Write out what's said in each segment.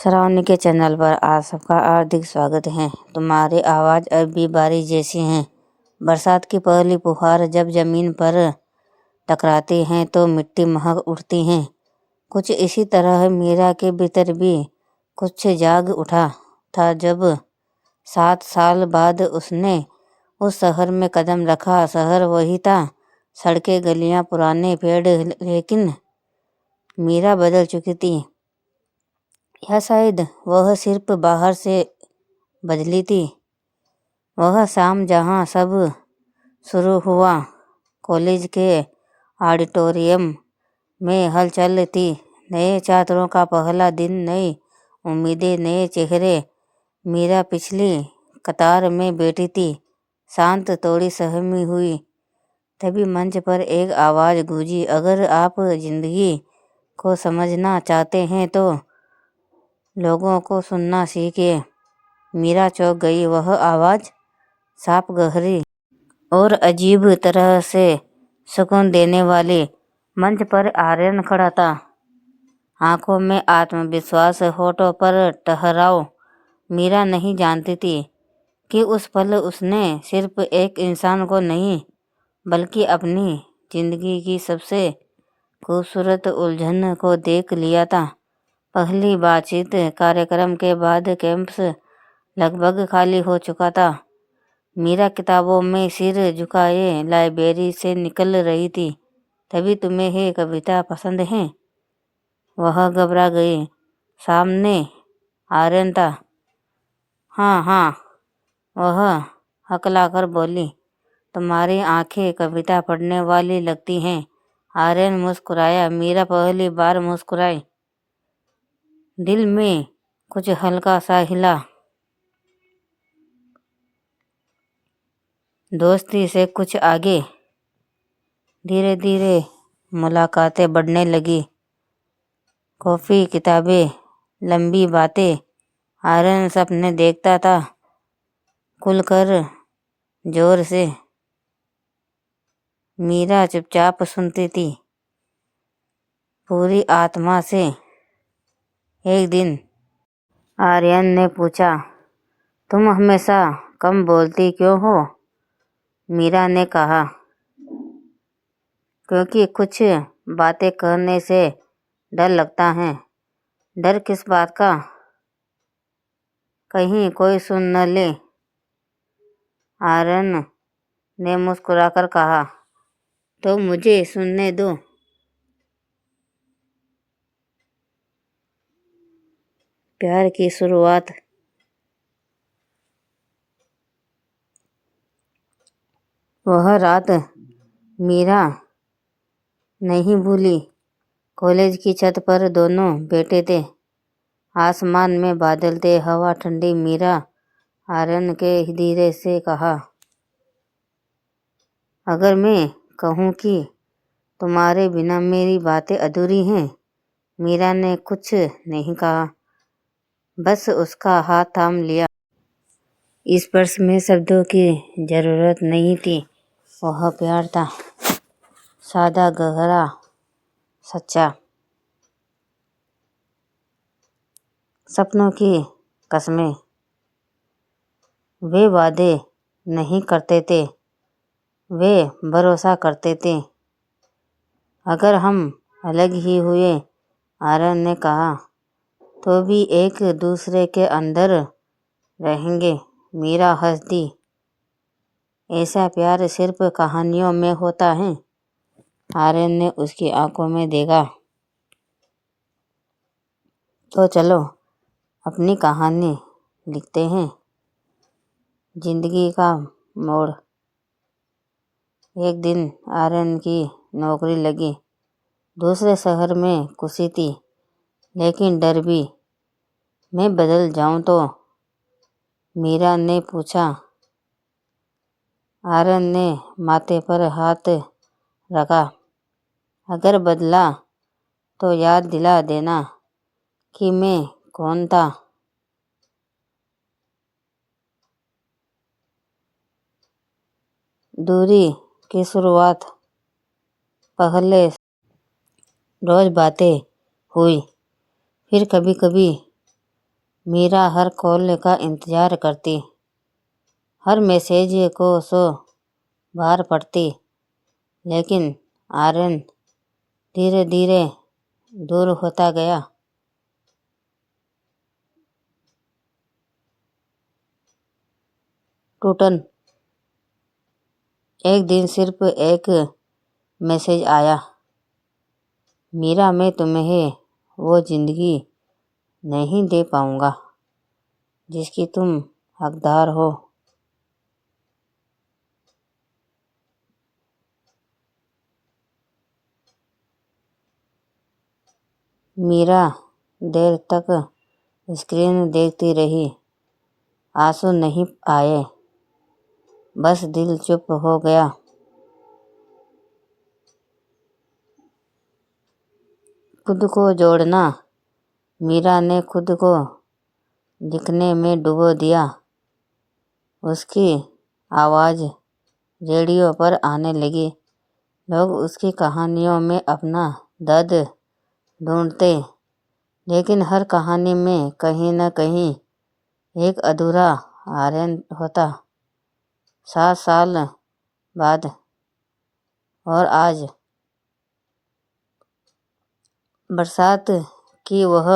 श्रावणी के चैनल पर आप सबका हार्दिक स्वागत है। तुम्हारी आवाज़ अब भी बारिश जैसी है। बरसात की पहली फुहार जब जमीन पर टकराती हैं तो मिट्टी महक उठती है। कुछ इसी तरह मीरा के भीतर भी कुछ जाग उठा था जब 7 साल बाद उसने उस शहर में कदम रखा। शहर वही था, सड़कें, गलियां, पुराने पेड़, लेकिन मीरा बदल चुकी थी। या शायद वह सिर्फ बाहर से बदली थी। वह शाम जहाँ सब शुरू हुआ, कॉलेज के ऑडिटोरियम में हलचल थी। नए छात्रों का पहला दिन, नई उम्मीदें, नए चेहरे। मीरा पिछली कतार में बैठी थी, शांत, थोड़ी सहमी हुई। तभी मंच पर एक आवाज़ गूंजी, अगर आप जिंदगी को समझना चाहते हैं तो लोगों को सुनना सीखिए। मीरा चौंक गई। वह आवाज़ साफ, गहरी और अजीब तरह से सुकून देने वाली। मंच पर आर्यन खड़ा था, आंखों में आत्मविश्वास, होठों पर ठहराव। मीरा नहीं जानती थी कि उस पल उसने सिर्फ एक इंसान को नहीं, बल्कि अपनी जिंदगी की सबसे खूबसूरत उलझन को देख लिया था। पहली बातचीत। कार्यक्रम के बाद कैंपस लगभग खाली हो चुका था। मीरा किताबों में सिर झुकाए लाइब्रेरी से निकल रही थी। तभी तुम्हें ये कविता पसंद है? वह घबरा गई। सामने आर्यन था। हाँ हाँ, वह हकलाकर बोली। तुम्हारी आंखें कविता पढ़ने वाली लगती हैं। आर्यन मुस्कुराया। मीरा पहली बार मुस्कुराई। दिल में कुछ हल्का सा हिला। दोस्ती से कुछ आगे। धीरे धीरे मुलाकातें बढ़ने लगी। कॉफ़ी, किताबें, लंबी बातें। आर्यन सपने देखता था, खुलकर, जोर से। मीरा चुपचाप सुनती थी, पूरी आत्मा से। एक दिन आर्यन ने पूछा, तुम हमेशा कम बोलती क्यों हो? मीरा ने कहा, क्योंकि कुछ बातें करने से डर लगता है। डर किस बात का? कहीं कोई सुन न ले। आर्यन ने मुस्कुराकर कहा, तो मुझे सुनने दो। प्यार की शुरुआत। वह रात मीरा नहीं भूली। कॉलेज की छत पर दोनों बैठे थे। आसमान में बादल थे, हवा ठंडी। मीरा आर्यन के धीरे से कहा, अगर मैं कहूँ कि तुम्हारे बिना मेरी बातें अधूरी हैं। मीरा ने कुछ नहीं कहा, बस उसका हाथ थाम लिया। इस स्पर्श में शब्दों की जरूरत नहीं थी। वह प्यार था, सादा, गहरा, सच्चा। सपनों की कसमें। वे वादे नहीं करते थे, वे भरोसा करते थे। अगर हम अलग ही हुए, आर्यन ने कहा, तो भी एक दूसरे के अंदर रहेंगे। मीरा हंस दी। ऐसा प्यार सिर्फ कहानियों में होता है। आर्यन ने उसकी आंखों में देखा। तो चलो अपनी कहानी लिखते हैं। जिंदगी का मोड़। एक दिन आर्यन की नौकरी लगी। दूसरे शहर में खुशी थी, लेकिन डर भी। मैं बदल जाऊं तो? मीरा ने पूछा। आर्यन ने माथे पर हाथ रखा। अगर बदला तो याद दिला देना कि मैं कौन था। दूरी की शुरुआत। पहले रोज बातें हुई, फिर कभी कभी मीरा हर कॉल का इंतजार करती, हर मैसेज को 100 बार पढ़ती, लेकिन आर्यन धीरे धीरे दूर होता गया। टूटन एक दिन सिर्फ एक मैसेज आया, मीरा मैं तुम्हें वो जिंदगी नहीं दे पाऊंगा जिसकी तुम हकदार हो। मीरा देर तक स्क्रीन देखती रही, आंसू नहीं आए, बस दिल चुप हो गया। खुद को जोड़ना, मीरा ने खुद को लिखने में डुबो दिया। उसकी आवाज़ रेडियो पर आने लगी, लोग उसकी कहानियों में अपना दर्द ढूंढते, लेकिन हर कहानी में कहीं न कहीं एक अधूरा आर्यन होता। 7 साल बाद और आज बरसात की वह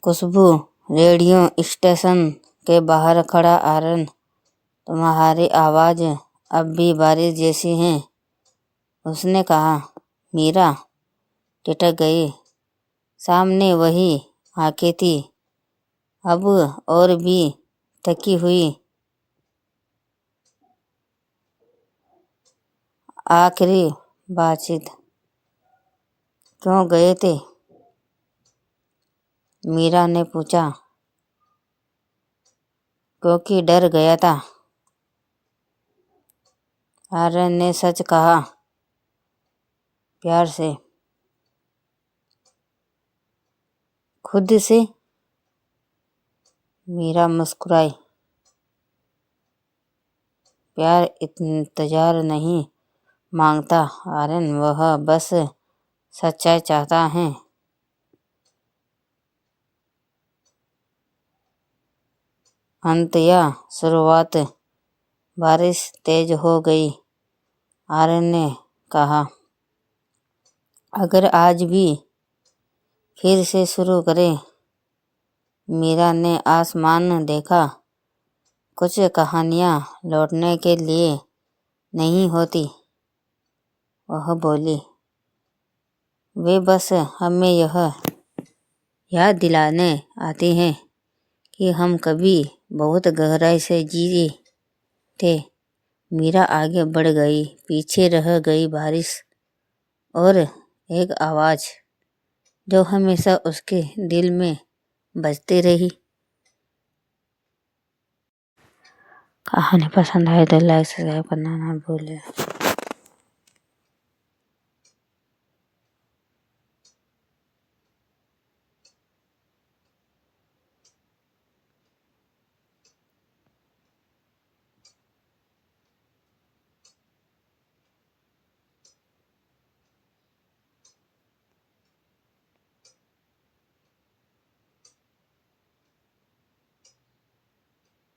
खुशबू, रेडियो स्टेशन के बाहर खड़ा आर्यन, तुम्हारी आवाज़ अब भी बारिश जैसी है, उसने कहा। मीरा टिटक गई, सामने वही आंखें थी, अब और भी थकी हुई। आखिरी बातचीत क्यों गए थे? मीरा ने पूछा। क्योंकि डर गया था, आर्यन ने सच कहा, प्यार से, खुद से। मीरा मुस्कुराई, प्यार इंतजार नहीं मांगता आर्यन, वह बस सच्चाई चाहता है। अंत या शुरुआत? बारिश तेज हो गई, आर्यन ने कहा। अगर आज भी फिर से शुरू करें? मीरा ने आसमान देखा, कुछ कहानियाँ लौटने के लिए नहीं होती, वह बोली, वे बस हमें यह याद दिलाने आती हैं कि हम कभी बहुत गहराई से जिए थे। मीरा आगे बढ़ गई, पीछे रह गई बारिश और एक आवाज़ जो हमेशा उसके दिल में बजती रही। कहानी पसंद आए तो लाइक सब्सक्राइब करना ना भूलें।